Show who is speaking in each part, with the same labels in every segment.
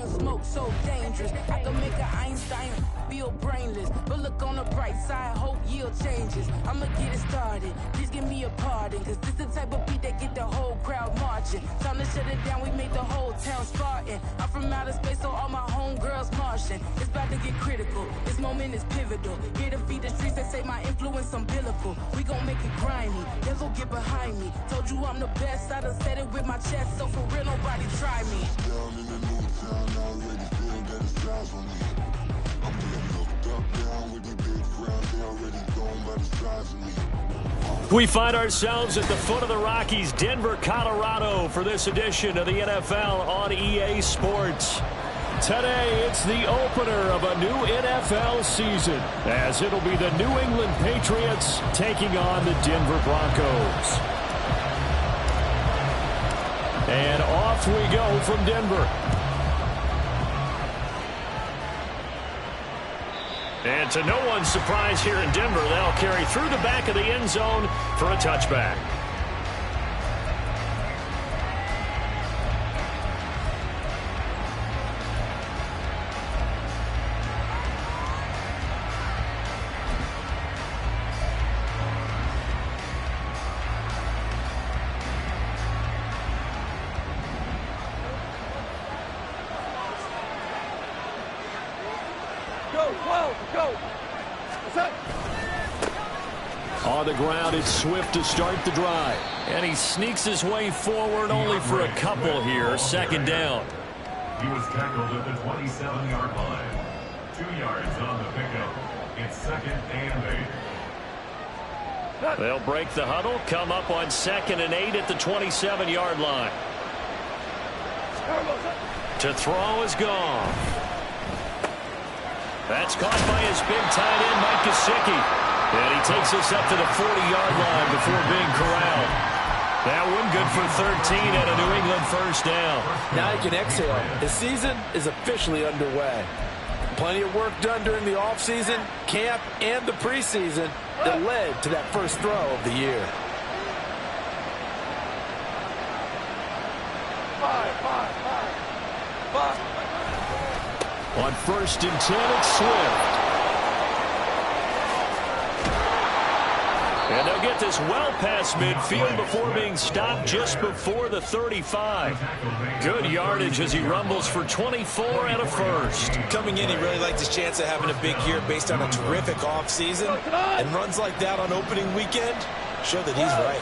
Speaker 1: don't smoke, so dangerous. I can make an Einstein feel brainless, but look on the bright side, hope yield changes. I'ma get it started, please give me a pardon, cause this the type of beat that get the whole crowd marching. Time to shut it down, we made the whole town Spartan. I'm from outer space, so all my homegirls Martian. It's about to get critical, this moment is pivotal. Here to feed the streets that say my influence umbilical. We gon' make it grimy, devil get behind me. Told you I'm the best, I done said it with my chest, so for real nobody try me.
Speaker 2: Down in the new town, I already feel that it's eyes on me. I'm being looked up, down with the big crowd, they already gone by the size of me.
Speaker 3: We find ourselves at the foot of the Rockies, Denver, Colorado, for this edition of the NFL on EA Sports. Today, it's the opener of a new NFL season, as it'll be the New England Patriots taking on the Denver Broncos. And off we go from Denver. And to no one's surprise here in Denver, they'll carry through the back of the end zone for a touchback. On the ground, it's Swift to start the drive. And he sneaks his way forward only for a couple here. Second down.
Speaker 4: He was tackled at the 27-yard line. 2 yards on the pickup. It's 2nd and 8.
Speaker 3: They'll break the huddle, come up on 2nd and 8 at the 27-yard line. To throw is gone. That's caught by his big tight end, Mike Gesicki. And he takes us up to the 40-yard line before being corralled. That one good for 13 and a New England first down.
Speaker 5: Now you can exhale. The season is officially underway. Plenty of work done during the offseason, camp, and the preseason that led to that first throw of the year.
Speaker 3: On 1st and 10, it's Swift. And they'll get this well past midfield before being stopped just before the 35. Good yardage as he rumbles for 24 and a first.
Speaker 6: Coming in, he really liked his chance of having a big year based on a terrific offseason. And runs like that on opening weekend show that he's right.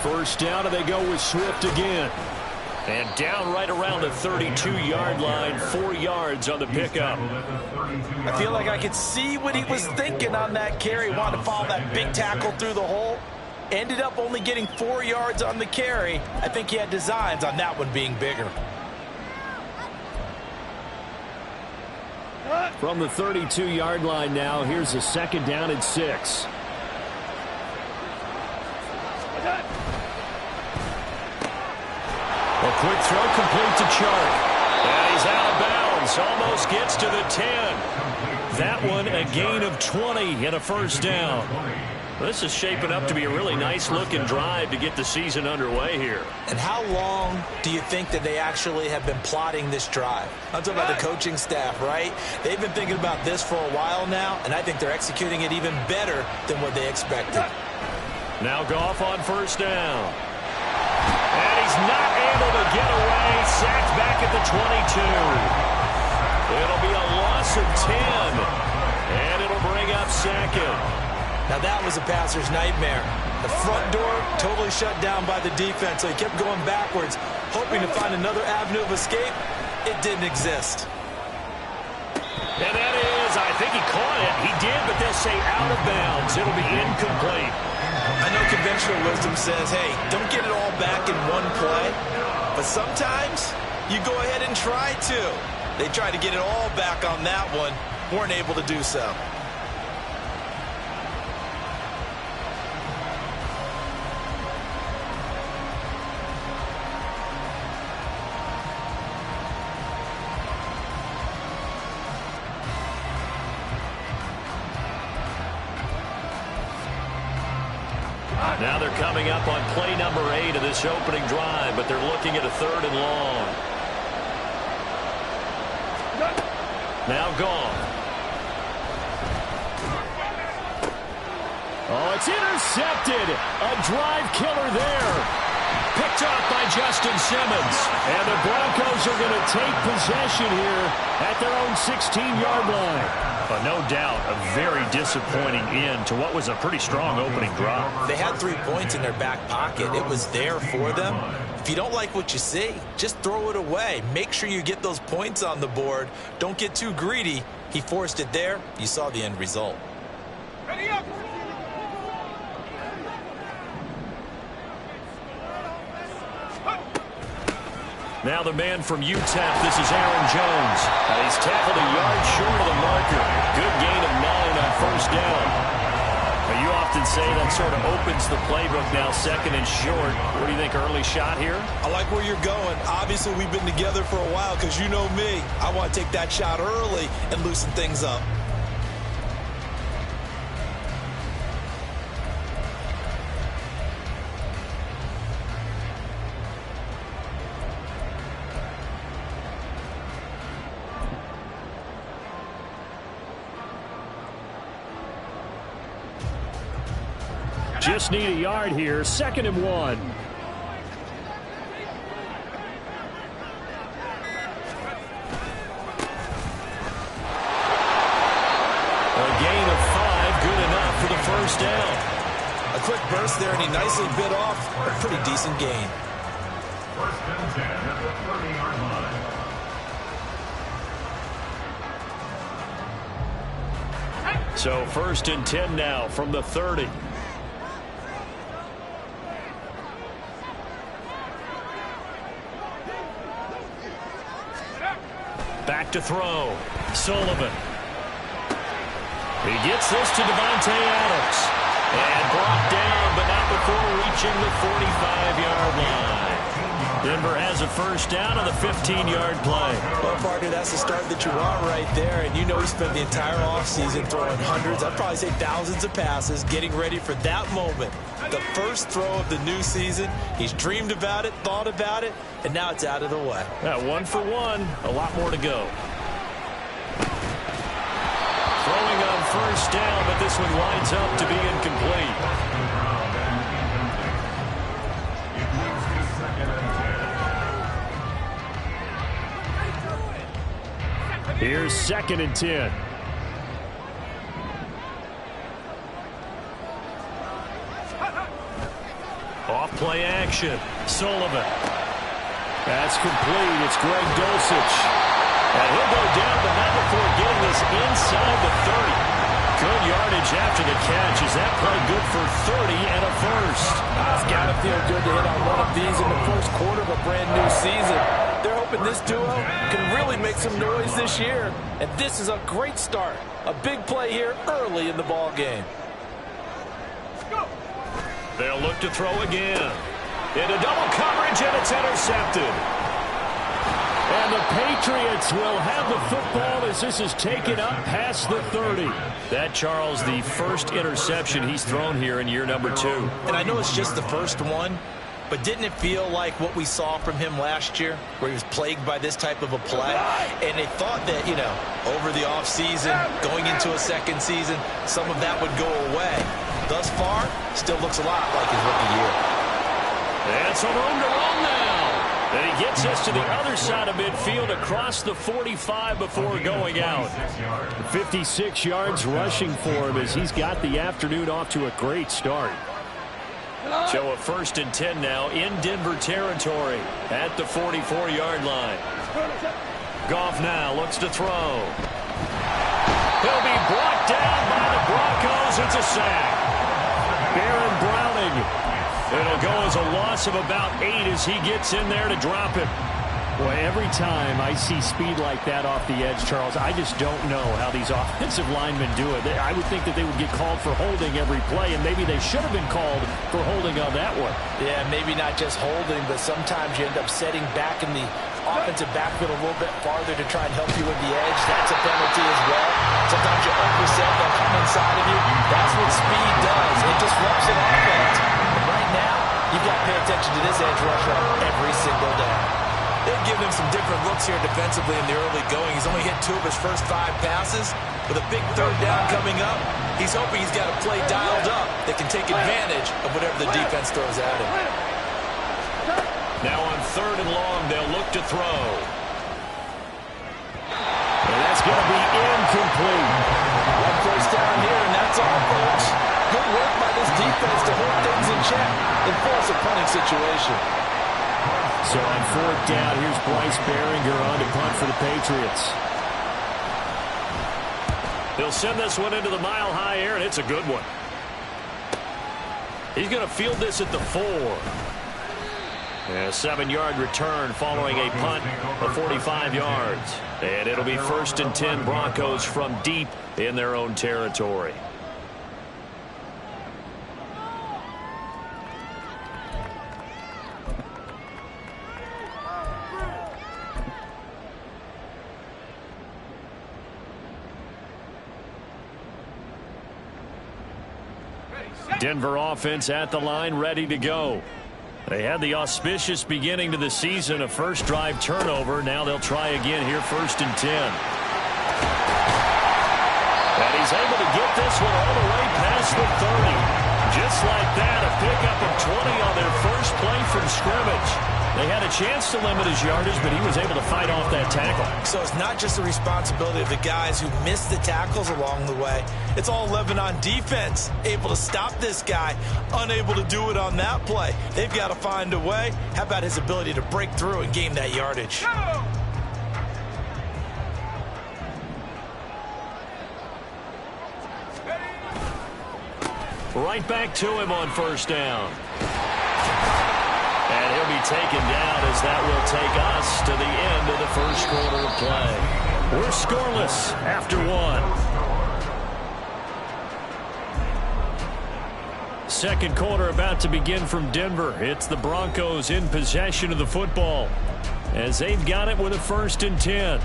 Speaker 3: First down, and they go with Swift again. And down right around the 32-yard line, 4 yards on the pickup.
Speaker 5: I feel like I could see what he was thinking on that carry. Wanted to follow that big tackle through the hole. Ended up only getting 4 yards on the carry. I think he had designs on that one being bigger.
Speaker 3: From the 32-yard line now, here's a 2nd down and 6. A quick throw complete to Chark. And he's out of bounds. Almost gets to the 10. That one a gain of 20 and a first down. This is shaping up to be a really nice-looking drive to get the season underway here.
Speaker 6: And how long do you think that they actually have been plotting this drive? I'm talking about the coaching staff, right? They've been thinking about this for a while now, and I think they're executing it even better than what they expected.
Speaker 3: Now Goff on first down. And he's not able to get away. Sacked back at the 22. It'll be a loss of 10. And it'll bring up 2nd.
Speaker 6: Now that was a passer's nightmare. The front door totally shut down by the defense, so he kept going backwards, hoping to find another avenue of escape. It didn't exist.
Speaker 3: And that is, I think he caught it. He did, but they'll say out of bounds. It'll be incomplete.
Speaker 6: I know conventional wisdom says, hey, don't get it all back in one play. But sometimes you go ahead and try to. They tried to get it all back on that one. Weren't able to do so.
Speaker 3: Now they're coming up on play number 8 of this this opening drive, but they're looking at a 3rd and long. Now gone. Oh, it's intercepted. A drive killer there. Picked off by Justin Simmons. And the Broncos are going to take possession here at their own 16-yard line. But no doubt, a very disappointing end to what was a pretty strong opening drive.
Speaker 6: They had 3 points in their back pocket. It was there for them. If you don't like what you see, just throw it away. Make sure you get those points on the board. Don't get too greedy. He forced it there. You saw the end result.
Speaker 7: Ready up!
Speaker 3: Now the man from UTEP, this is Aaron Jones. He's tackled a yard short of the marker. Good gain of 9 on 1st down. But you often say that sort of opens the playbook now, 2nd and short. What do you think, early shot here?
Speaker 6: I like where you're going. Obviously, we've been together for a while because you know me. I want to take that shot early and loosen things up.
Speaker 3: Just need a yard here. 2nd and 1. A gain of 5, good enough for the 1st down.
Speaker 6: A quick burst there, and he nicely bit off a pretty decent gain.
Speaker 4: 1st and 10 at the 30-yard line.
Speaker 3: So 1st and 10 now from the 30. Back to throw. Sullivan. He gets this to Devontae Adams. And brought down, but not before reaching the 45-yard line. Denver has a 1st down on the 15-yard play.
Speaker 6: Well, partner, that's the start that you want right there. And you know he spent the entire offseason throwing hundreds, I'd probably say thousands of passes, getting ready for that moment. The first throw of the new season. He's dreamed about it, thought about it, and now it's out of the way.
Speaker 3: Yeah, 1 for 1. A lot more to go. Throwing on 1st down, but this one winds up to be incomplete. Here's 2nd and 10. Off play action. Sullivan. That's complete. It's Greg Dulcich. And he'll go down, but not before getting this inside the 30. Good yardage after the catch. Is that play good for 30 and a 1st?
Speaker 5: It's got to feel good to hit on one of these in the 1st quarter of a brand new season. They're hoping this duo can really make some noise this year. And this is a great start. A big play here early in the ball game.
Speaker 3: They'll look to throw again. Into double coverage, and it's intercepted. And the Patriots will have the football as this is taken up past the 30. That, Charles, the 1st interception he's thrown here in year number 2.
Speaker 6: And I know it's just the 1st one, but didn't it feel like what we saw from him last year, where he was plagued by this type of a play? And they thought that, you know, over the offseason, going into a 2nd season, some of that would go away. Thus far, still looks a lot like his rookie year.
Speaker 3: And some room to run now. And he gets us to the other side of midfield across the 45 before going out. 56 yards rushing for him as he's got the afternoon off to a great start. So a 1st and 10 now in Denver territory at the 44-yard line. Goff now looks to throw. He'll be brought down by the Broncos. It's a sack. Baron Browning. It'll go as a loss of about 8 as he gets in there to drop it. Boy, every time I see speed like that off the edge, Charles, I just don't know how these offensive linemen do it. I would think that they would get called for holding every play, and maybe they should have been called for holding on that one.
Speaker 5: Yeah, maybe not just holding, but sometimes you end up setting back in the offensive backfield a little bit farther to try and help you with the edge. That's a penalty as well. Sometimes you overset, they'll come inside of you. That's what speed does. It disrupts an offense. And right now, You've got to pay attention to this edge rusher every single down.
Speaker 6: They've given him some different looks here defensively in the early going. He's only hit 2 of his first 5 passes. With a big third down coming up, he's hoping he's got a play dialed up that can take advantage of whatever the defense throws at him.
Speaker 3: Now on 3rd and long, they'll look to throw. And that's going to be incomplete.
Speaker 5: One first down here, and that's all, folks. Good work by this defense to hold things in check and force a punting situation.
Speaker 3: So on 4th down, here's Bryce Baringer on to punt for the Patriots. They'll send this one into the mile-high air, and it's a good one. He's going to field this at the 4. And a 7-yard return following a punt of 45 yards. And it'll be 1st and 10 Broncos from deep in their own territory. Denver offense at the line, ready to go. They had the auspicious beginning to the season, a first drive turnover. Now they'll try again here, 1st and 10. And he's able to get this one all the way past the 30. Just like that, a pickup of 20 on their first play from scrimmage. They had a chance to limit his yardage, but he was able to fight off that tackle.
Speaker 6: So it's not just the responsibility of the guys who missed the tackles along the way. It's all Lebanon defense, able to stop this guy, unable to do it on that play. They've got to find a way. How about his ability to break through and gain that yardage?
Speaker 3: Right back to him on 1st down. And he'll be taken down as that will take us to the end of the 1st quarter of play. We're scoreless after 1. 2nd quarter about to begin from Denver. It's the Broncos in possession of the football as they've got it with a 1st and 10.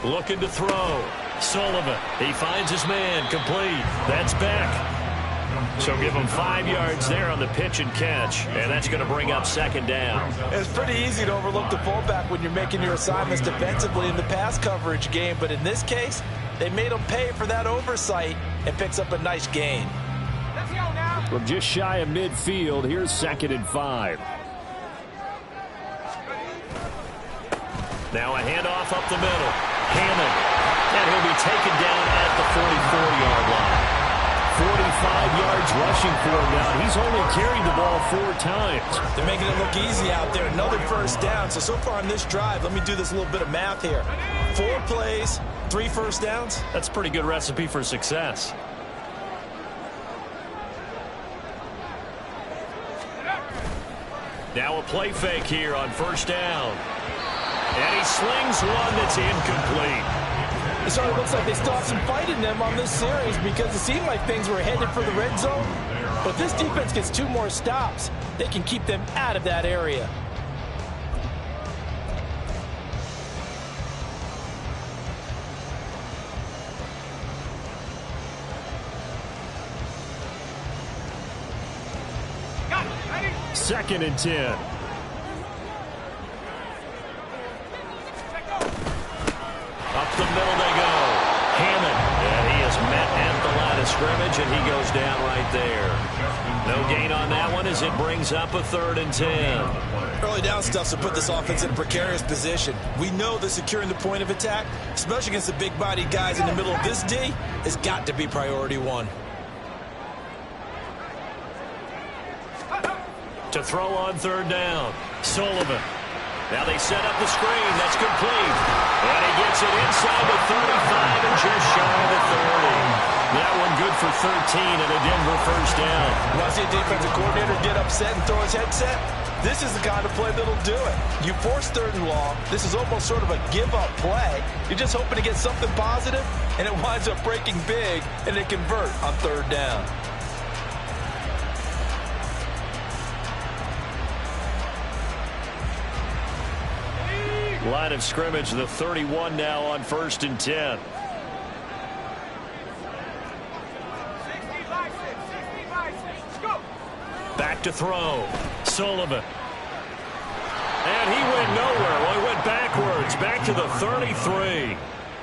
Speaker 3: Looking to throw. Sullivan. He finds his man. Complete. That's back. So give him 5 yards there on the pitch and catch. And that's going to bring up 2nd down.
Speaker 5: It's pretty easy to overlook the fullback when you're making your assignments defensively in the pass coverage game. But in this case, they made him pay for that oversight and picks up a nice gain.
Speaker 3: Let's go now. From just shy of midfield, here's 2nd and 5. Now a handoff up the middle. Hammond. And he'll be taken down at the 44-yard line. 45 yards rushing for him now. He's only carried the ball 4 times.
Speaker 6: They're making it look easy out there. Another 1st down. So far on this drive, let me do this little bit of math here. 4 plays, 3 1st downs.
Speaker 3: That's a pretty good recipe for success. Now a play fake here on 1st down. And he slings one that's incomplete.
Speaker 5: It sort of looks like they still have some fight in them on this series because it seemed like things were headed for the red zone. But if this defense gets 2 more stops, they can keep them out of that area.
Speaker 3: Second and 10. Up the middle they go. Hammond. And he is met at the line of scrimmage, and he goes down right there. No gain on that one as it brings up a 3rd and 10.
Speaker 6: Early down stuff to put this offense in a precarious position. We know that securing the point of attack, especially against the big-bodied guys in the middle of this D, has got to be priority 1.
Speaker 3: To throw on 3rd down. Sullivan. Now they set up the screen. That's complete. And he gets it inside the 35 and just shy of the 30. That one good for 13 and a Denver first down.
Speaker 5: You want to see a defensive coordinator get upset and throw his headset? This is the kind of play that'll do it. You force 3rd and long. This is almost sort of a give-up play. You're just hoping to get something positive, and it winds up breaking big, and they convert on 3rd down.
Speaker 3: Line of scrimmage, the 31 now on 1st and 10. Back to throw. Sullivan. And he went nowhere. Well, he went backwards. Back to the 33.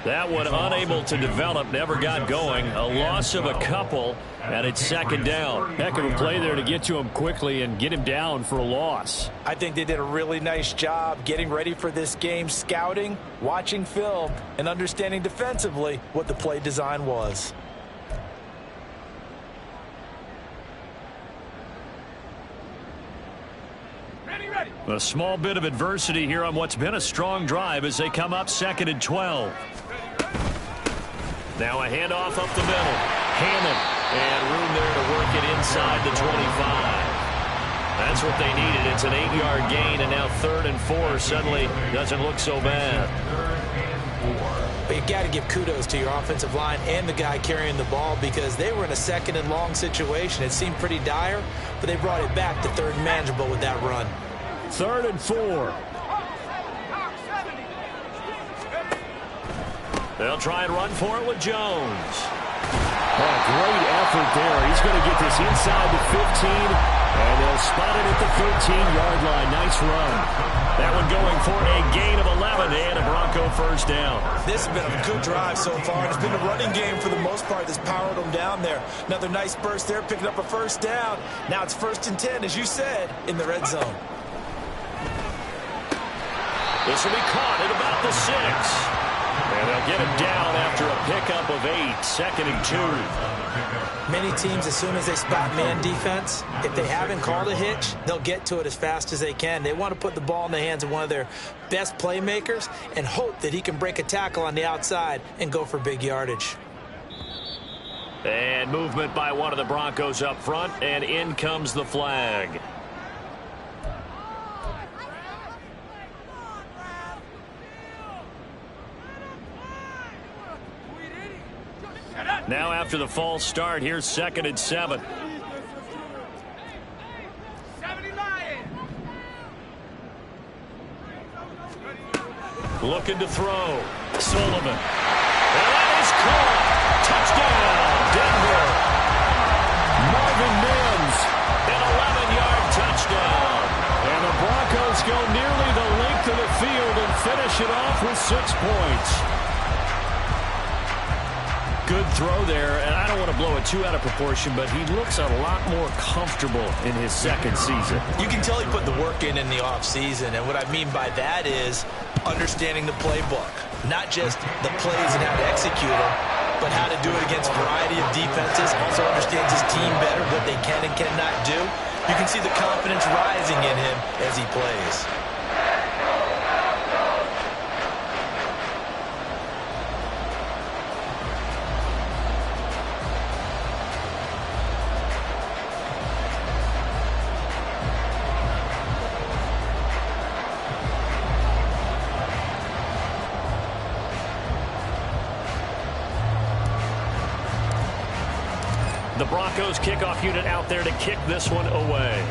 Speaker 3: That one unable to develop, never got going. A loss of a couple, and it's 2nd down.
Speaker 7: Heck of a play there to get to him quickly and get him down for a loss.
Speaker 5: I think they did a really nice job getting ready for this game, scouting, watching film, and understanding defensively what the play design was.
Speaker 3: A small bit of adversity here on what's been a strong drive as they come up 2nd and 12. Now a handoff up the middle. Hammond. And room there to work it inside the 25. That's what they needed. It's an 8-yard gain, and now 3rd and 4 suddenly doesn't look so bad.
Speaker 5: But you got to give kudos to your offensive line and the guy carrying the ball because they were in a 2nd and long situation. It seemed pretty dire, but they brought it back to 3rd and manageable with that run.
Speaker 7: 3rd and 4.
Speaker 3: They'll try and run for it with Jones.
Speaker 7: Oh, great effort there. He's going to get this inside the 15, and they'll spot it at the 13-yard line. Nice run.
Speaker 3: That one going for a gain of 11 and a Bronco first down.
Speaker 5: This has been a good drive so far. It's been a running game for the most part that's powered them down there. Another nice burst there, picking up a first down. Now it's 1st and 10, as you said, in the red zone.
Speaker 3: This will be caught at about the 6. And they'll get him down after a pickup of 8, 2nd and 2.
Speaker 5: Many teams, as soon as they spot man defense, if they haven't called a hitch, they'll get to it as fast as they can. They want to put the ball in the hands of one of their best playmakers and hope that he can break a tackle on the outside and go for big yardage.
Speaker 3: And movement by one of the Broncos up front, and in comes the flag. Now after the false start, here's 2nd and 7. Looking to throw. Sullivan. And that is caught. Touchdown, Denver.
Speaker 7: Marvin Mims.
Speaker 3: An 11-yard touchdown.
Speaker 7: And the Broncos go nearly the length of the field and finish it off with 6 points.
Speaker 3: Good throw there, and I don't want to blow it too out of proportion, but he looks a lot more comfortable in his 2nd season.
Speaker 5: You can tell he put the work in the offseason, and what I mean by that is understanding the playbook. Not just the plays and how to execute them, but how to do it against a variety of defenses. Also understands his team better, what they can and cannot do. You can see the confidence rising in him as he plays.
Speaker 3: The Broncos kickoff unit out there to kick this one away.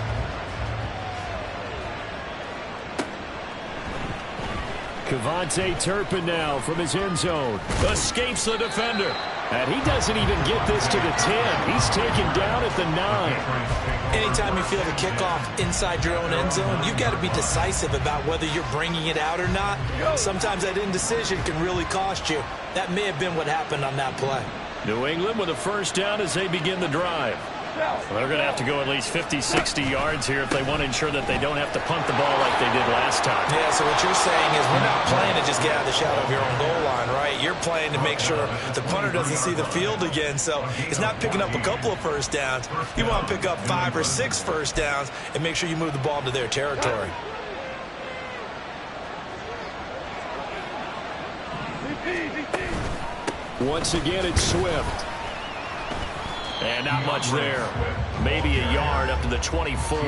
Speaker 7: KaVontae Turpin now from his end zone.
Speaker 3: Escapes the defender.
Speaker 7: And he doesn't even get this to the 10. He's taken down at the 9.
Speaker 5: Anytime you feel the kickoff inside your own end zone, you've got to be decisive about whether you're bringing it out or not. Sometimes that indecision can really cost you. That may have been what happened on that play.
Speaker 3: New England with a first down as they begin the drive. Well, they're going to have to go at least 50, 60 yards here if they want to ensure that they don't have to punt the ball like they did last time.
Speaker 5: Yeah, so what you're saying is we're not playing to just get out of the shadow of your own goal line, right? You're playing to make sure the punter doesn't see the field again. So it's not picking up a couple of first downs. You want to pick up 5 or 6 first downs and make sure you move the ball into their territory.
Speaker 7: Once again, it's Swift.
Speaker 3: And not much there. Maybe a yard up to the 24.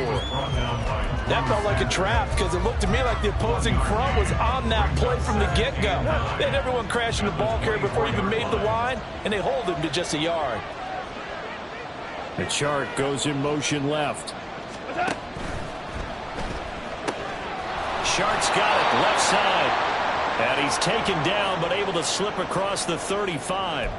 Speaker 5: That felt like a trap because it looked to me like the opposing front was on that play from the get-go. They had everyone crashing the ball carrier before he even made the line, and they hold him to just a yard.
Speaker 3: The chart goes in motion left. Shark's got it left side. And he's taken down but able to slip across the 35.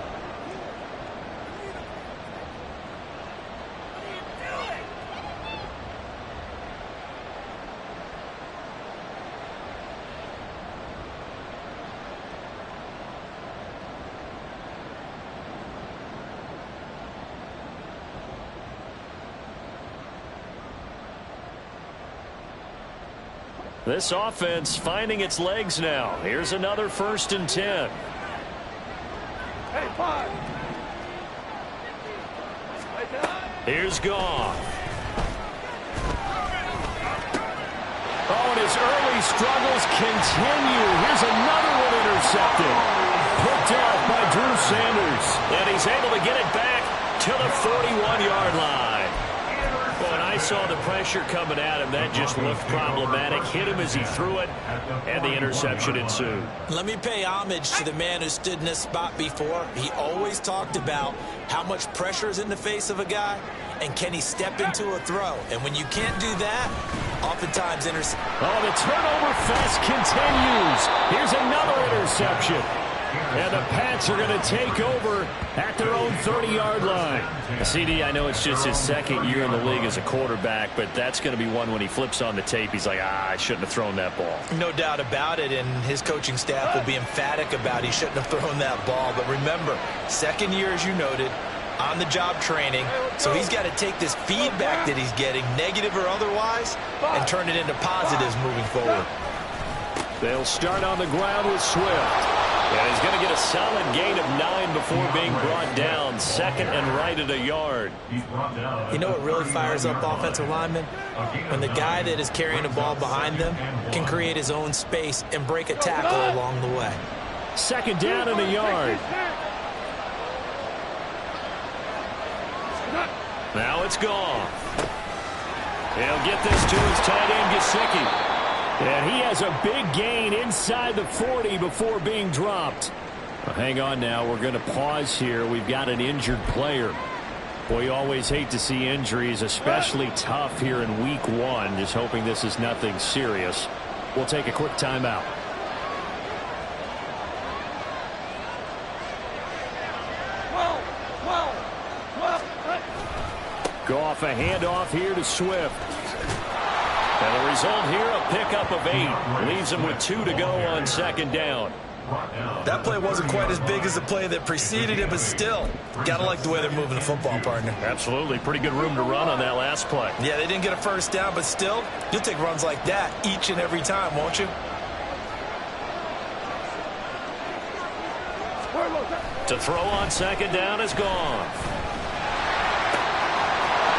Speaker 3: This offense finding its legs now. Here's another 1st and 10. Here's Goff. Oh, and his early struggles continue. Here's another one intercepted. Picked off by Drew Sanders. And he's able to get it back to the 41-yard line. When I saw the pressure coming at him, that just looked problematic. Hit him as he threw it, and the interception ensued.
Speaker 5: Let me pay homage to the man who stood in this spot before. He always talked about how much pressure is in the face of a guy, and can he step into a throw. And when you can't do that, oftentimes
Speaker 3: Oh, the turnover fest continues. Here's another interception. And the Pats are going to take over at their own 30-yard line. CD, I know it's just his 2nd year in the league as a quarterback, but that's going to be one when he flips on the tape. He's like, I shouldn't have thrown that ball.
Speaker 5: No doubt about it, and his coaching staff will be emphatic about he shouldn't have thrown that ball. But remember, 2nd year, as you noted, on-the-job training, so he's got to take this feedback that he's getting, negative or otherwise, and turn it into positives moving forward.
Speaker 3: They'll start on the ground with Swift. And he's going to get a solid gain of 9 before being brought down. 2nd and right at a yard.
Speaker 5: You know what really fires up offensive linemen? When the guy that is carrying the ball behind them can create his own space and break a tackle along the way.
Speaker 3: 2nd down and a yard. Now it's gone. He'll get this to his tight end, Gesicki. And he has a big gain inside the 40 before being dropped. Well, hang on now. We're going to pause here. We've got an injured player. Boy, you always hate to see injuries, especially tough here in week 1. Just hoping this is nothing serious. We'll take a quick timeout. Goff, a handoff here to Swift. And the result here, a pickup of 8. Leaves him with 2 to go on 2nd down.
Speaker 5: That play wasn't quite as big as the play that preceded it, but still, got to like the way they're moving the football, partner.
Speaker 3: Absolutely. Pretty good room to run on that last play.
Speaker 5: Yeah, they didn't get a 1st down, but still, you'll take runs like that each and every time, won't you?
Speaker 3: To throw on 2nd down is gone.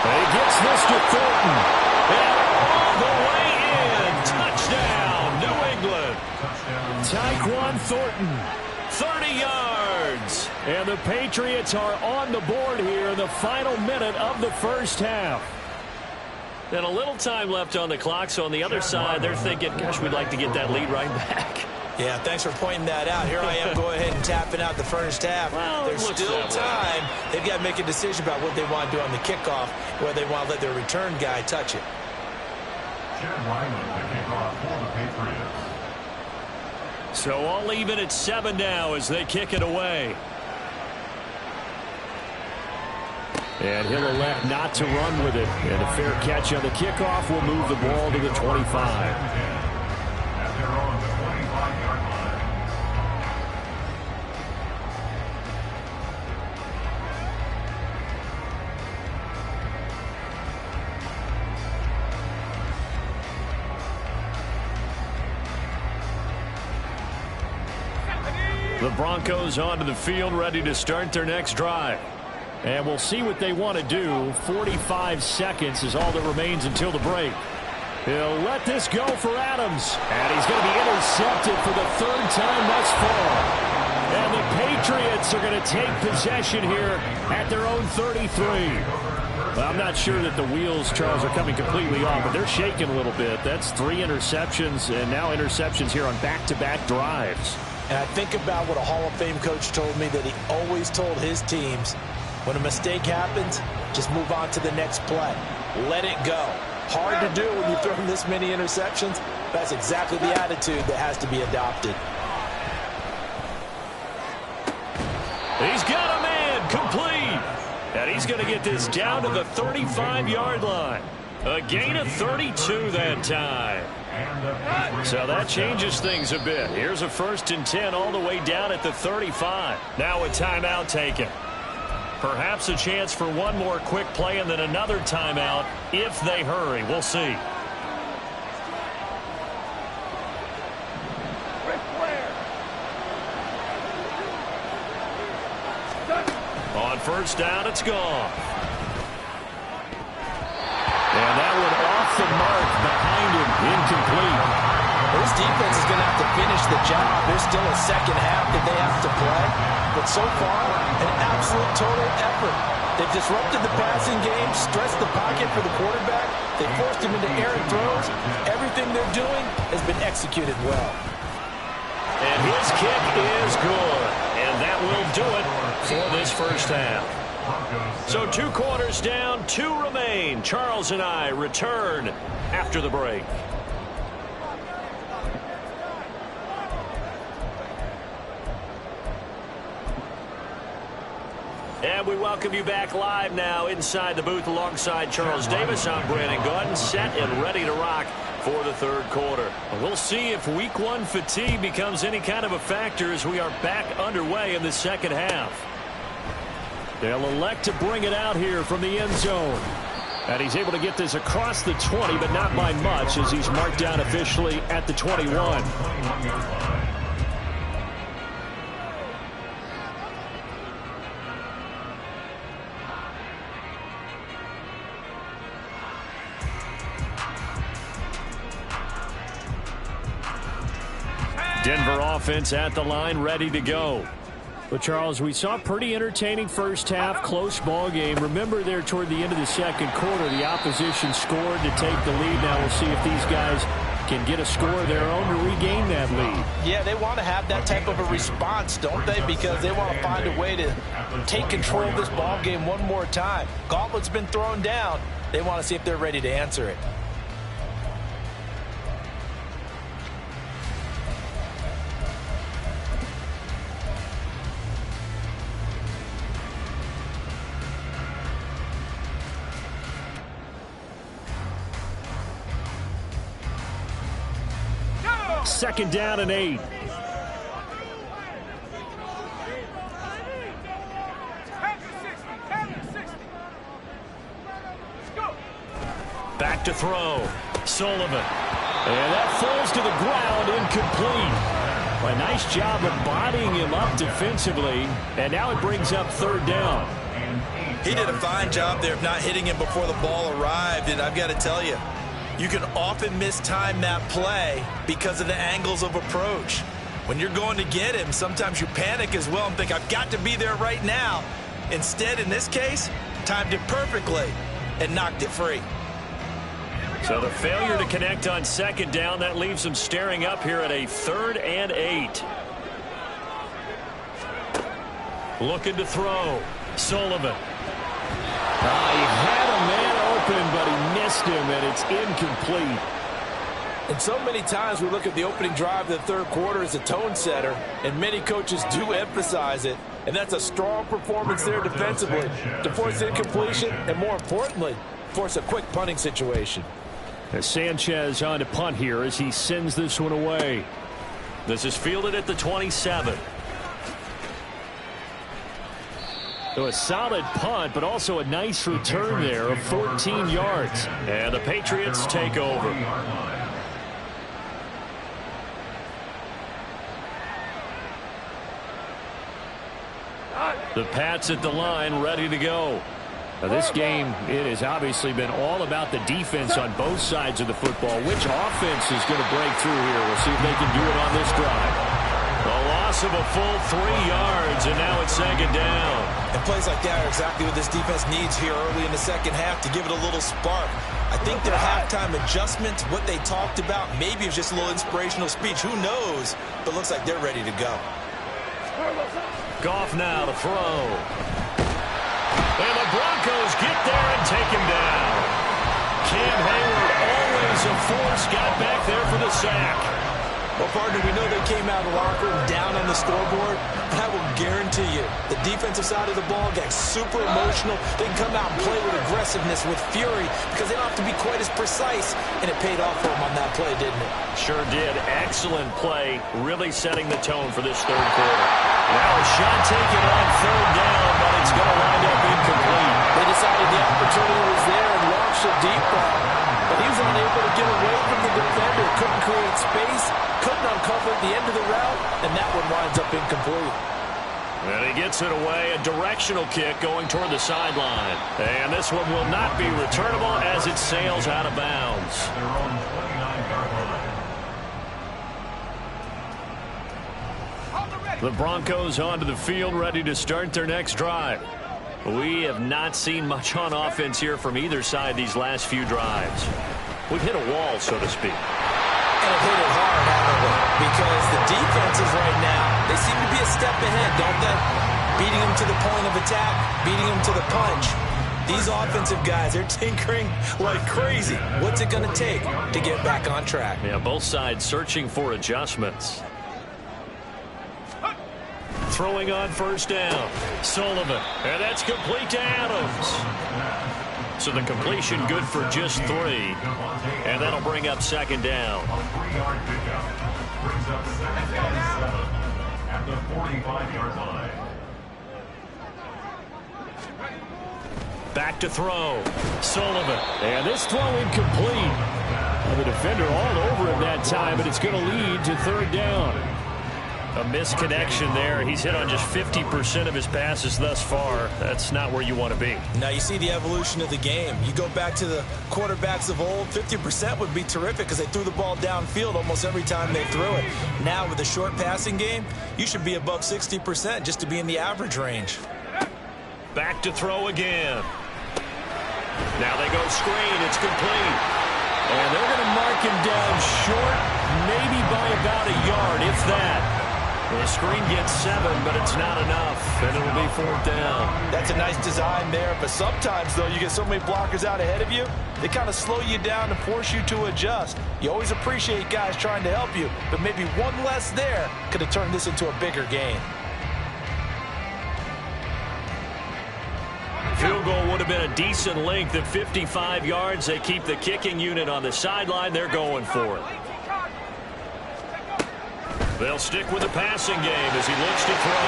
Speaker 3: And he gets this to Thornton. And all the way in. Touchdown, New England. Tyquan Thornton, 30 yards. And the Patriots are on the board here in the final minute of the 1st half. And a little time left on the clock, so on the other side, they're thinking, gosh, we'd like to get that lead right back.
Speaker 5: Yeah, thanks for pointing that out. Here I am going ahead and tapping out the 1st half.
Speaker 3: Well,
Speaker 5: there's still time. They've got to make a decision about what they want to do on the kickoff, whether they want to let their return guy touch it.
Speaker 4: Chad Wyman, the kickoff for the Patriots.
Speaker 3: So all even at 7 now as they kick it away. And he'll elect not to run with it. And a fair catch on the kickoff will move the ball to the 25. The Broncos onto the field, ready to start their next drive. And we'll see what they want to do. 45 seconds is all that remains until the break. He'll let this go for Adams. And he's going to be intercepted for the 3rd time thus far. And the Patriots are going to take possession here at their own 33. Well, I'm not sure that the wheels, Charles, are coming completely off, but they're shaking a little bit. That's 3 interceptions, and now interceptions here on back-to-back drives.
Speaker 5: And I think about what a Hall of Fame coach told me, that he always told his teams, when a mistake happens, just move on to the next play. Let it go. Hard to do when you've thrown this many interceptions. That's exactly the attitude that has to be adopted.
Speaker 3: He's got a man complete. And he's going to get this down to the 35-yard line. A gain of 32 that time. So that changes things a bit. Here's a 1st and 10 all the way down at the 35. Now a timeout taken. Perhaps a chance for one more quick play and then another timeout if they hurry. We'll see. On 1st down, it's gone. And that one off the mark behind him, incomplete.
Speaker 5: This defense is going to have to finish the job. There's still a second half that they have to play. But so far, an absolute total effort. They've disrupted the passing game, stressed the pocket for the quarterback. They forced him into errant throws. Everything they're doing has been executed well.
Speaker 3: And his kick is good. And that will do it for this 1st half. So 2 quarters down, 2 remain. Charles and I return after the break. And we welcome you back live now inside the booth alongside Charles Davis. I'm Brandon Gaudin, set and ready to rock for the 3rd quarter. We'll see if week 1 fatigue becomes any kind of a factor as we are back underway in the 2nd half. They'll elect to bring it out here from the end zone. And he's able to get this across the 20, but not by much as he's marked down officially at the 21. Denver offense at the line, ready to go. But, Charles, we saw a pretty entertaining 1st half, close ball game. Remember there toward the end of the 2nd quarter, the opposition scored to take the lead. Now we'll see if these guys can get a score of their own to regain that lead.
Speaker 5: Yeah, they want to have that type of a response, don't they? Because they want to find a way to take control of this ball game one more time. Gauntlet's been thrown down. They want to see if they're ready to answer it.
Speaker 3: Second down and 8. Back to throw. Sullivan. And that falls to the ground, incomplete. Well, a nice job of bodying him up defensively. And now it brings up 3rd down.
Speaker 6: He did a fine job there of not hitting him before the ball arrived. And I've got to tell you, you can often mistime that play because of the angles of approach. When you're going to get him, sometimes you panic as well and think, I've got to be there right now. Instead, in this case, timed it perfectly and knocked it free.
Speaker 3: So the failure to connect on 2nd down, that leaves them staring up here at a 3rd and 8. Looking to throw. Sullivan. He had a man open, but he missed him, and it's incomplete.
Speaker 5: And so many times we look at the opening drive of the 3rd quarter as a tone setter, and many coaches do emphasize it. And that's a strong performance there defensively to force incompletion and, more importantly, force a quick punting situation.
Speaker 3: As Sanchez on to punt here as he sends this one away. This is fielded at the 27. So a solid punt, but also a nice return there of 14 yards. And the Patriots take over. The Pats at the line, ready to go. Now this game, it has obviously been all about the defense on both sides of the football. Which offense is going to break through here? We'll see if they can do it on this drive. The line loss of a full 3 yards, and now it's second down.
Speaker 6: And plays like that are exactly what this defense needs here early in the second half to give it a little spark. I think their halftime adjustments, what they talked about, maybe it was just a little inspirational speech. Who knows? But looks like they're ready to go.
Speaker 3: Goff now to throw. And the Broncos get there and take him down. Cam Hayward, always a force, got back there for the sack.
Speaker 6: Well, partner, we know they came out of the locker room down on the scoreboard, but I will guarantee you the defensive side of the ball got super emotional. They can come out and play with aggressiveness, with fury, because they don't have to be quite as precise, and it paid off for them on that play, didn't it?
Speaker 3: Sure did. Excellent play, really setting the tone for this third quarter. Now a shot taken on third down, but it's going to wind up incomplete.
Speaker 5: They decided the opportunity was there and launched a deep ball, but he was unable to get away from the defender. Couldn't create space, couldn't uncover the end of the route, and that one winds up incomplete.
Speaker 3: And he gets it away, a directional kick going toward the sideline. And this one will not be returnable as it sails out of bounds.
Speaker 4: Their own 29-yard line.
Speaker 3: The Broncos onto the field, ready to start their next drive. We have not seen much on offense here from either side these last few drives. We've hit a wall, so to speak.
Speaker 6: And have hit it hard, haven't we? Because the defenses right now, they seem to be a step ahead, don't they? Beating them to the point of attack, beating them to the punch. These offensive guys, they're tinkering like crazy. What's it going to take to get back on track?
Speaker 3: Yeah, both sides searching for adjustments. Throwing on first down. Sullivan. And that's complete to Adams. So the completion good for just 3. And that'll bring up second down.
Speaker 4: A 3-yard pickup brings up second down and 7 at the 45-yard line.
Speaker 3: Back to throw. Sullivan. And this throw incomplete. And the defender all over him that time, but it's going to lead to third down. A misconnection there. He's hit on just 50% of his passes thus far. That's not where you want to be.
Speaker 6: Now you see the evolution of the game. You go back to the quarterbacks of old, 50% would be terrific because they threw the ball downfield almost every time they threw it. Now with the short passing game, you should be above 60% just to be in the average range.
Speaker 3: Back to throw again. Now they go screen. It's complete. And they're going to mark him down short, maybe by about a yard, if that. The screen gets 7, but it's not enough, and it'll be fourth down.
Speaker 6: That's a nice design there, but sometimes, though, you get so many blockers out ahead of you, they kind of slow you down and force you to adjust. You always appreciate guys trying to help you, but maybe one less there could have turned this into a bigger game.
Speaker 3: Field goal would have been a decent length at 55 yards. They keep the kicking unit on the sideline. They're going for it. They'll stick with the passing game as he looks to throw.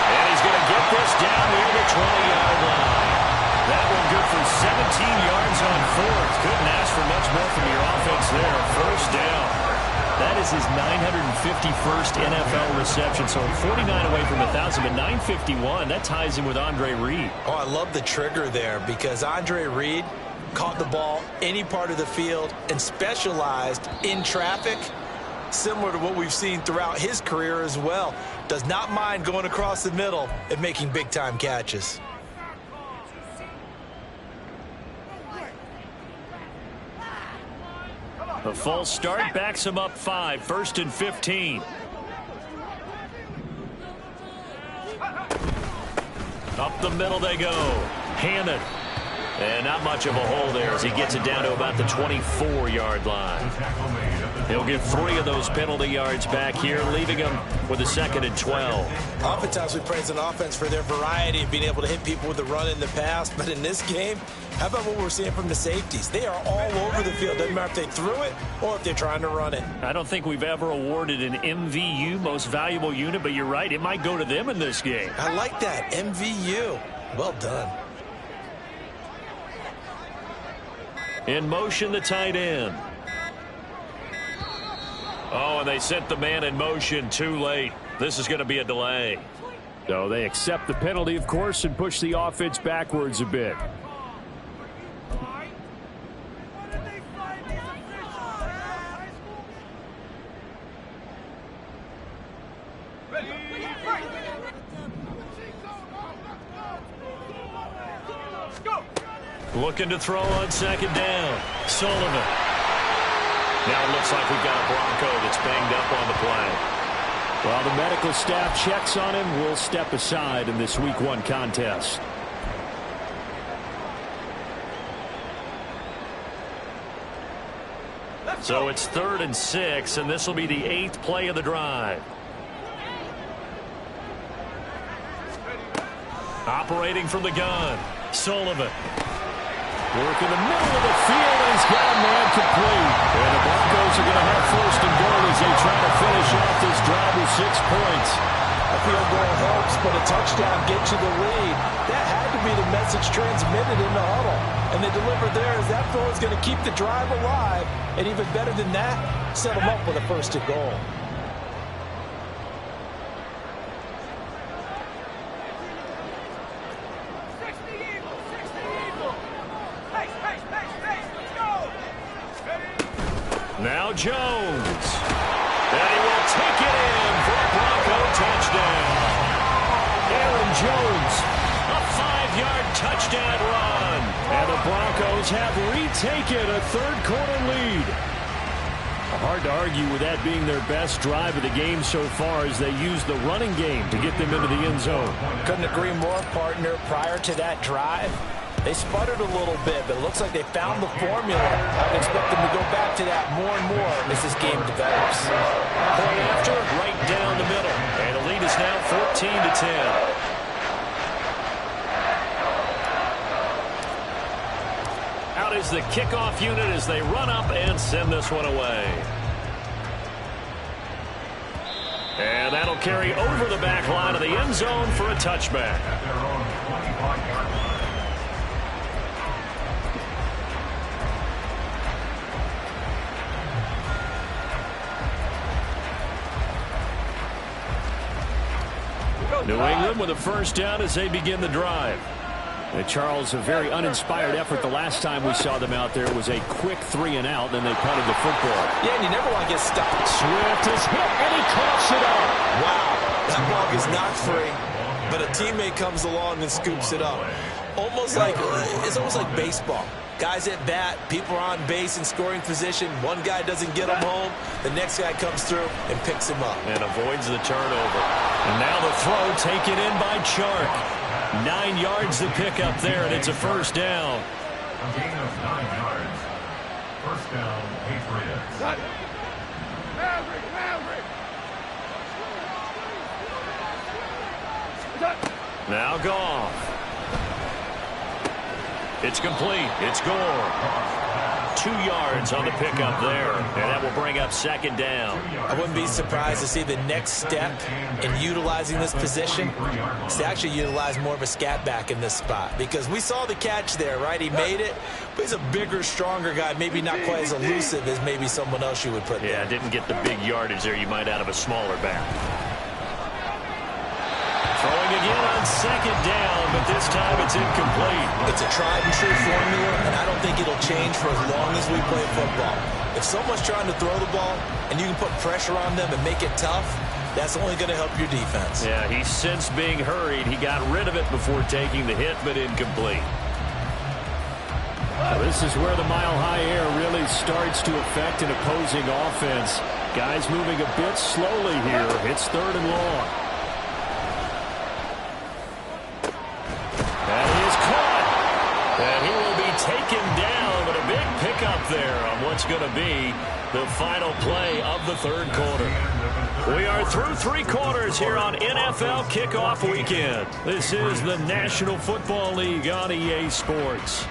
Speaker 3: And he's going to get this down near the 20-yard line. That one good for 17 yards on fourth. Couldn't ask for much more from your offense there. First down. That is his 951st NFL reception. So 49 away from 1,000, but 951. That ties him with Andre Reed.
Speaker 6: Oh, I love the trigger there because Andre Reed caught the ball any part of the field and specialized in traffic, similar to what we've seen throughout his career as well. Does not mind going across the middle and making big-time catches.
Speaker 3: A false start backs him up 5, 1st and 15. Up the middle they go. Hammond. And not much of a hole there as he gets it down to about the 24-yard line. He'll get 3 of those penalty yards back here, leaving him with a 2nd and 12.
Speaker 6: Oftentimes we praise an offense for their variety of being able to hit people with the run in the pass, but in this game, how about what we're seeing from the safeties? They are all over the field. Doesn't matter if they threw it or if they're trying to run it.
Speaker 3: I don't think we've ever awarded an MVU, most valuable unit, but you're right, it might go to them in this game.
Speaker 6: I like that, MVU. Well done.
Speaker 3: In motion, the tight end. Oh, and they sent the man in motion too late. This is going to be a delay.
Speaker 7: So they accept the penalty, of course, and push the offense backwards a bit.
Speaker 3: Looking to throw on second down. Sullivan. Now it looks like we've got a Bronco that's banged up on the play.
Speaker 7: Well, the medical staff checks on him. We'll step aside in this Week 1 contest.
Speaker 3: So it's 3rd and 6, and this will be the 8th play of the drive. Operating from the gun, Sullivan.
Speaker 7: Work in the middle of the field, and he's got a man complete. And the Broncos are going to have 1st and goal as they try to finish off this drive with 6 points.
Speaker 5: A field goal helps, but a touchdown gets you the lead. That had to be the message transmitted in the huddle. And they delivered theirs. That throw is going to keep the drive alive. And even better than that, set them up with a 1st and goal.
Speaker 3: Now Jones. And he will take it in for a Bronco touchdown. Aaron Jones, a 5-yard touchdown run.
Speaker 7: And the Broncos have retaken a 3rd-quarter lead. Hard to argue with that being their best drive of the game so far as they use the running game to get them into the end zone.
Speaker 5: Couldn't agree more, partner. Prior to that drive, they sputtered a little bit, but it looks like they found the formula. I'd expect them to go back to that more and more as this game develops.
Speaker 3: Point after, right down the middle. And the lead is now 14-10. Out is the kickoff unit as they run up and send this one away. And that'll carry over the back line of the end zone for a touchback.
Speaker 4: At their own 25-yard line.
Speaker 3: New England with a 1st down as they begin the drive.
Speaker 7: Charles, a very uninspired effort the last time we saw them out there. It was a quick 3-and-out, then they punted the football.
Speaker 5: Yeah, and you never want to get stopped.
Speaker 7: Swift is hit, and he coughs it up.
Speaker 6: Wow, that ball is not free, but a teammate comes along and scoops it up. It's almost like baseball. Guys at bat, people are on base in scoring position. One guy doesn't get him home. The next guy comes through and picks him up.
Speaker 3: And avoids the turnover. And now the throw taken in by Chark. 9 yards to pick up there, and it's a 1st down.
Speaker 4: A gain of 9 yards. 1st down, Patriots.
Speaker 3: Now Goff. It's complete. It's Gore. 2 yards on the pickup there, and that will bring up 2nd down.
Speaker 6: I wouldn't be surprised to see the next step in utilizing this position is to actually utilize more of a scat back in this spot, because we saw the catch there, right? He made it, but he's a bigger, stronger guy, maybe not quite as elusive as maybe someone else you would put there.
Speaker 3: Yeah, didn't get the big yardage there you might out of a smaller back. Throwing again on 2nd down, but this time it's incomplete.
Speaker 6: It's a tried and true formula, and I don't think it'll change for as long as we play football. If someone's trying to throw the ball and you can put pressure on them and make it tough, that's only going to help your defense.
Speaker 3: Yeah, he's since being hurried. He got rid of it before taking the hit, but incomplete.
Speaker 7: Well, this is where the mile-high air really starts to affect an opposing offense. Guys moving a bit slowly here. It's 3rd and long.
Speaker 3: And he is caught. And he will be taken down, but a big pickup there on what's going to be the final play of the 3rd quarter. We are through 3 quarters here on NFL Kickoff Weekend. This is the National Football League on EA Sports.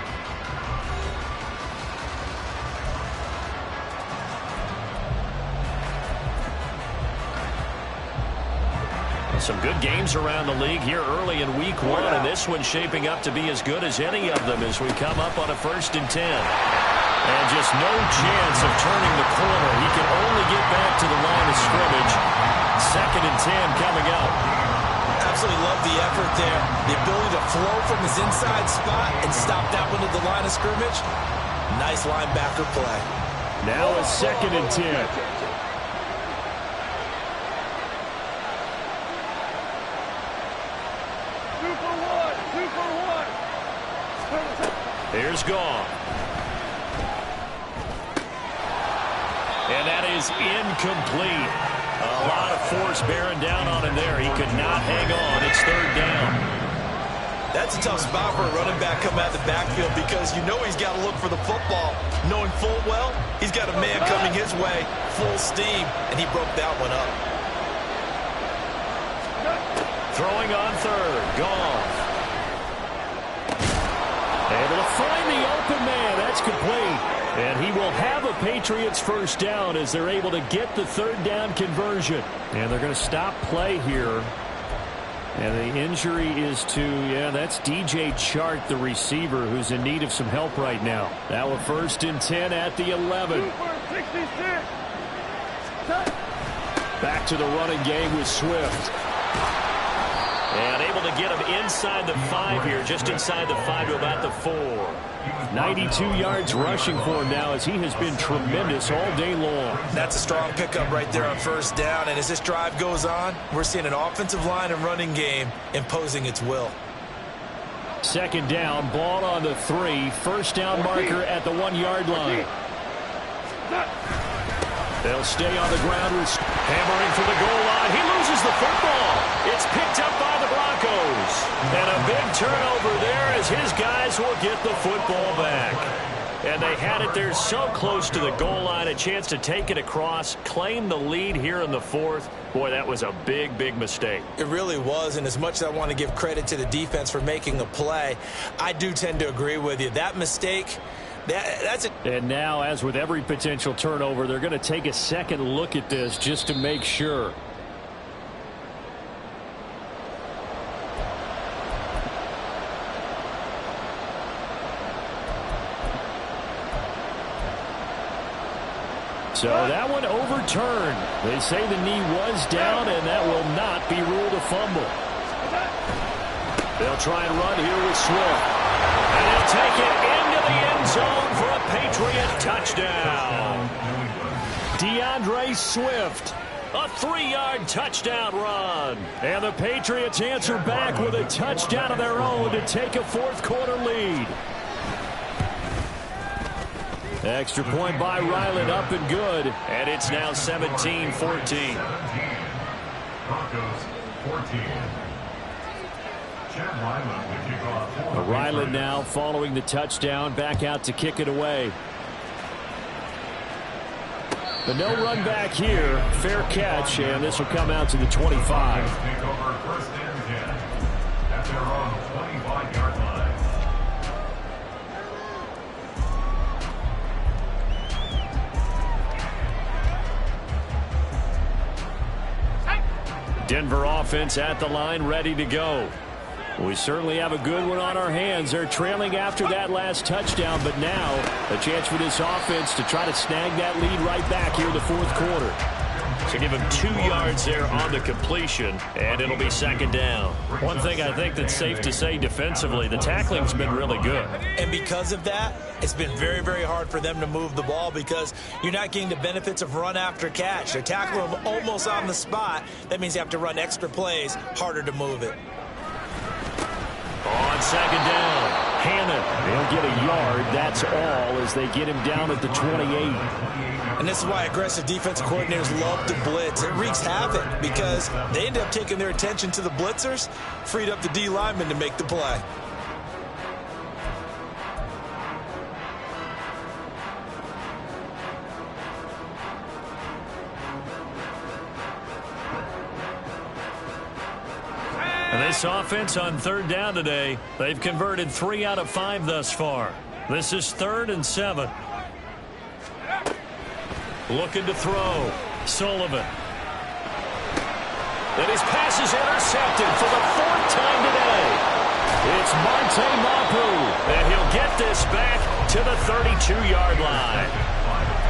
Speaker 3: Some good games around the league here early in Week 1, and this one's shaping up to be as good as any of them as we come up on a 1st and 10. And just no chance of turning the corner. He can only get back to the line of scrimmage. 2nd and 10 coming up.
Speaker 6: Absolutely love the effort there. The ability to flow from his inside spot and stop that one at the line of scrimmage. Nice linebacker play.
Speaker 7: Now a 2nd and 10.
Speaker 3: Here's Goff. And that is incomplete. A lot of force bearing down on him there. He could not hang on. It's third down.
Speaker 6: That's a tough spot for a running back coming out of the backfield because you know he's got to look for the football. Knowing full well, he's got a man coming his way, full steam, and he broke that one up.
Speaker 3: Throwing on third. Goff. Able to find the open man. That's complete. And he will have a Patriots first down as they're able to get the third down conversion. And they're going to stop play here. And the injury is to, that's DJ Chark, the receiver, who's in need of some help right now. Now a 1st and 10 at the 11. Back to the running game with Swift. And able to get him inside the 5 here, just inside the 5 to about the 4. 92 yards rushing for him now as he has been tremendous all day long.
Speaker 6: That's a strong pickup right there on first down. And as this drive goes on, we're seeing an offensive line and running game imposing its will.
Speaker 3: 2nd down, ball on the 3. First down marker at the 1-yard line. They'll stay on the ground with hammering for the goal line. He loses the football. It's picked up by the Broncos. And a big turnover there as his guys will get the football back. And they had it there so close to the goal line, a chance to take it across, claim the lead here in the 4th. Boy, that was a big, big mistake.
Speaker 6: It really was, and as much as I want to give credit to the defense for making a play, I do tend to agree with you. That mistake, that's it.
Speaker 3: And now, as with every potential turnover, they're going to take a second look at this just to make sure. So that one overturned. They say the knee was down, and that will not be ruled a fumble. They'll try and run here with Swift. And he'll take it into the end zone for a Patriot touchdown. DeAndre Swift, a 3-yard touchdown run. And the Patriots answer back with a touchdown of their own to take a 4th quarter lead. Extra point by Ryland, up and good. And it's now 17-14.
Speaker 4: Broncos 14.
Speaker 3: Ryland now following the touchdown, back out to kick it away. But no run back here. Fair catch, and this will come out to the 25.
Speaker 4: Take over 1st and 10 at their own 25-yard line.
Speaker 3: Denver offense at the line, ready to go. We certainly have a good one on our hands. They're trailing after that last touchdown, but now a chance for this offense to try to snag that lead right back here in the 4th quarter. So give him 2 yards there on the completion, and it'll be 2nd down. One thing I think that's safe to say defensively, the tackling's been really good.
Speaker 6: And because of that, it's been very, very hard for them to move the ball because you're not getting the benefits of run after catch. They're tackling them almost on the spot. That means you have to run extra plays, harder to move it.
Speaker 3: On 2nd down, Hammond, they'll get a yard, that's all, as they get him down at the 28.
Speaker 6: And this is why aggressive defensive coordinators love to blitz. It wreaks havoc because they end up taking their attention to the blitzers, freed up the D lineman to make the play.
Speaker 3: And this offense on 3rd down today, they've converted 3 out of 5 thus far. This is 3rd and 7. Looking to throw. Sullivan. And his pass is intercepted for the 4th time today. It's Marte Mapu. And he'll get this back to the 32-yard line.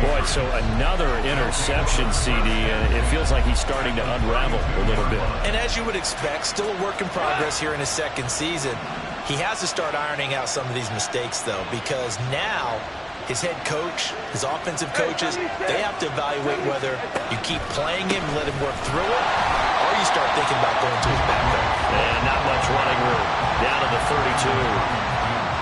Speaker 3: Boy, so another interception, CD, and it feels like he's starting to unravel a little bit.
Speaker 6: And as you would expect, still a work in progress here in his 2nd season. He has to start ironing out some of these mistakes, though, because now his head coach, his offensive coaches, they have to evaluate whether you keep playing him and let him work through it, or you start thinking about going to his backup.
Speaker 3: And not much running room. Down to the 32.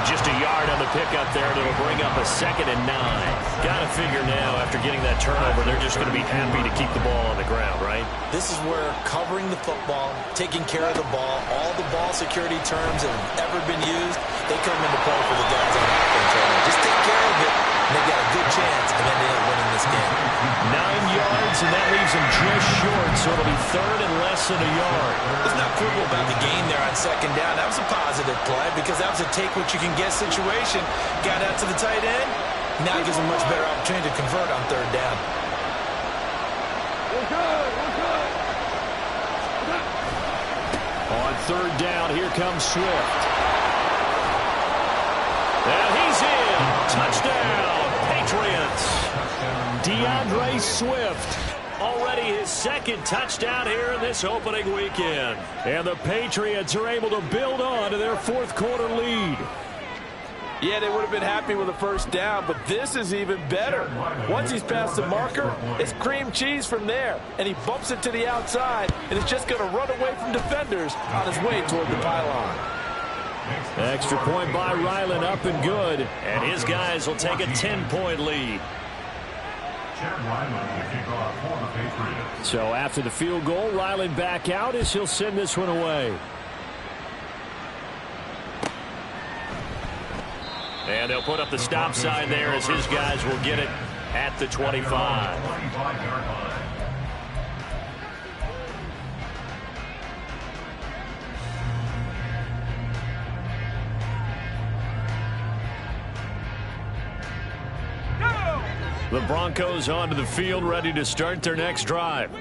Speaker 3: Just a yard on the pickup there, and it'll bring up a 2nd and 9. Got to figure now, after getting that turnover, they're just going to be happy to keep the ball on the ground, right?
Speaker 6: This is where covering the football, taking care of the ball, all the ball security terms that have ever been used, they come into play for the guys on offense right now. Just take care of it, and they've got a good chance of ending up winning this game.
Speaker 3: 9 yards, and that leaves them just short, so it'll be 3rd and less than a yard.
Speaker 6: Let's not quibble about the gain there on 2nd down. That was a positive play because that was a take-what-you-can-get situation. Got out to the tight end. Now it gives them a much better opportunity to convert on 3rd down.
Speaker 3: On 3rd down, here comes Swift. And he's in. Touchdown, Patriots. DeAndre Swift. Already his 2nd touchdown here in this opening weekend. And the Patriots are able to build on to their 4th quarter lead.
Speaker 5: Yeah, they would have been happy with a 1st down, but this is even better. Once he's past the marker, it's cream cheese from there. And he bumps it to the outside, and it's just going to run away from defenders on his way toward the pylon.
Speaker 3: Extra point by Ryland, up and good. And his guys will take a 10-point lead. So after the field goal, Ryland back out as he'll send this one away. And they'll put up the stop sign there as his guys will get it at the 25. The Broncos onto the field, ready to start their next drive.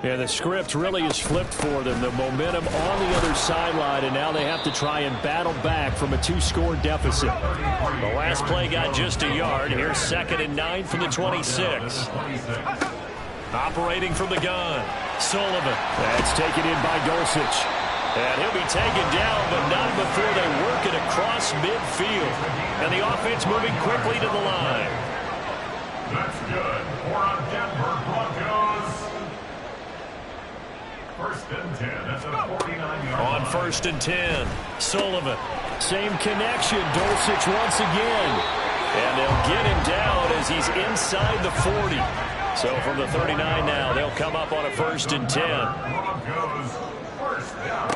Speaker 3: Yeah, the script really is flipped for them. The momentum on the other sideline, and now they have to try and battle back from a 2-score deficit. The last play got just a yard. Here's 2nd and 9 from the 26. Operating from the gun, Sullivan. That's taken in by Dulcich. And he'll be taken down, but not before they work it across midfield. And the offense moving quickly to the line.
Speaker 4: That's good for our Denver Broncos. 1st and 10 at the 49-yard line.
Speaker 3: On 1st and 10, Sullivan. Same connection, Dulcich once again. And they'll get him down as he's inside the 40. So from the 39 now, they'll come up on a 1st and 10.
Speaker 4: Broncos 1st down.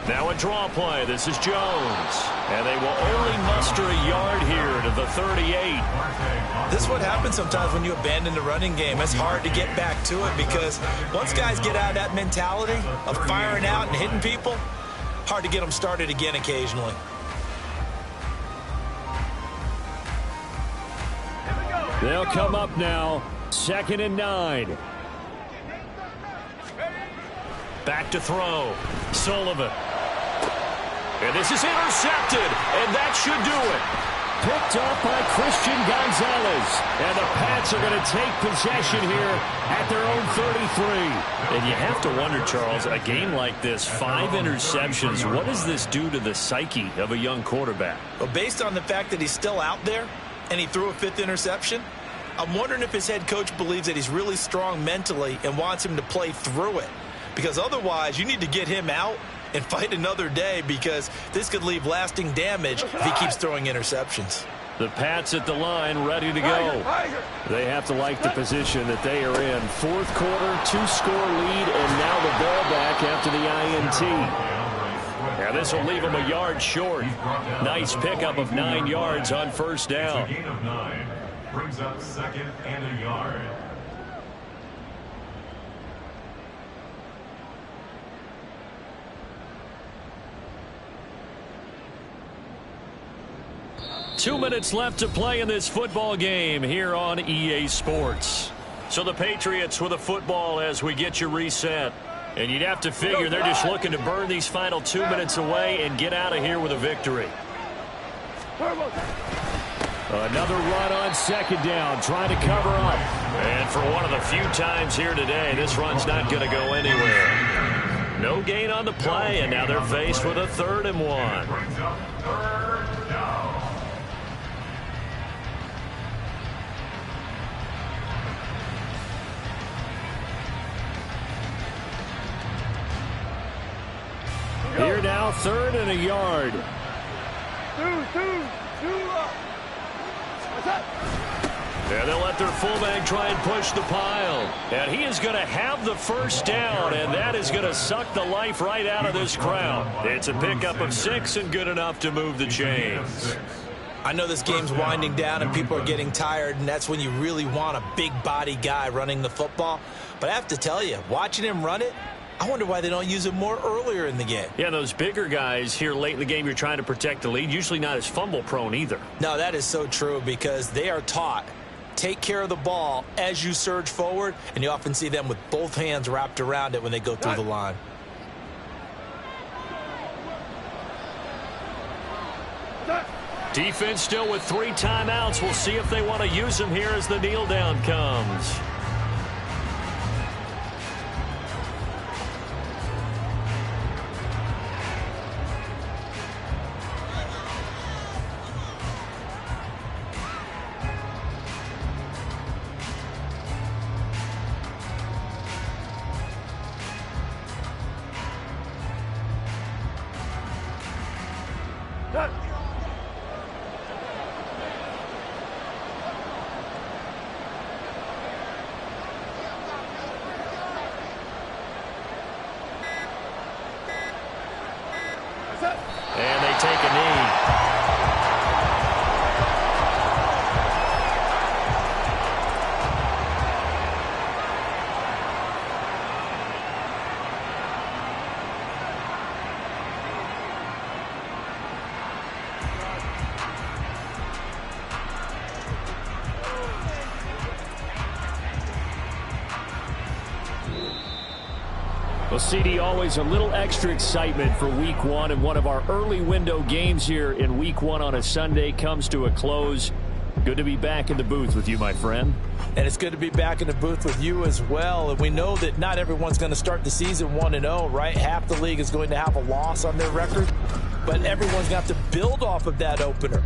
Speaker 3: Now a draw play. This is Jones. And they will only muster a yard here to the 38.
Speaker 6: This is what happens sometimes when you abandon the running game. It's hard to get back to it because once guys get out of that mentality of firing out and hitting people, hard to get them started again occasionally.
Speaker 3: They'll come up now. 2nd and 9. Back to throw. Sullivan. And this is intercepted, and that should do it. Picked up by Christian Gonzalez. And the Pats are going to take possession here at their own 33. And you have to wonder, Charles, a game like this, 5 interceptions, what does this do to the psyche of a young quarterback?
Speaker 6: Well, based on the fact that he's still out there and he threw a 5th interception, I'm wondering if his head coach believes that he's really strong mentally and wants him to play through it. Because otherwise, you need to get him out and fight another day because this could leave lasting damage if he keeps throwing interceptions.
Speaker 3: The Pats at the line ready to go. They have to like the position that they are in. 4th quarter, 2-score lead, and now the ball back after the INT. Now this will leave them a yard short. Nice pickup of 9 yards on 1st down.
Speaker 4: It's a gain of 9. Brings up 2nd and a yard.
Speaker 3: Two minutes left to play in this football game here on EA Sports. So the Patriots with a football as we get you reset. And you'd have to figure they're just looking to burn these final 2 minutes away and get out of here with a victory. Another run on 2nd down, trying to cover up. And for one of the few times here today, this run's not going to go anywhere. No gain on the play, and now they're faced with a 3rd and 1.
Speaker 4: Brings up 3rd down.
Speaker 3: Here now, 3rd and a yard. And they'll let their fullback try and push the pile. And he is going to have the first down, and that is going to suck the life right out of this crowd. It's a pickup of 6 and good enough to move the chains.
Speaker 5: I know this game's winding down and people are getting tired, and that's when you really want a big body guy running the football. But I have to tell you, watching him run it, I wonder why they don't use him more earlier in the game.
Speaker 3: Yeah, those bigger guys here late in the game, you're trying to protect the lead, usually not as fumble prone either.
Speaker 5: No, that is so true because they are taught take care of the ball as you surge forward, and you often see them with both hands wrapped around it when they go through the line.
Speaker 3: Defense still with 3 timeouts. We'll see if they want to use them here as the kneel down comes. And they take a knee. Well, CD, always a little extra excitement for Week 1, and one of our early window games here in Week 1 on a Sunday comes to a close. Good to be back in the booth with you, my friend.
Speaker 5: And it's good to be back in the booth with you as well. And we know that not everyone's going to start the season 1-0, right? Half the league is going to have a loss on their record, but everyone's going to have to build off of that opener.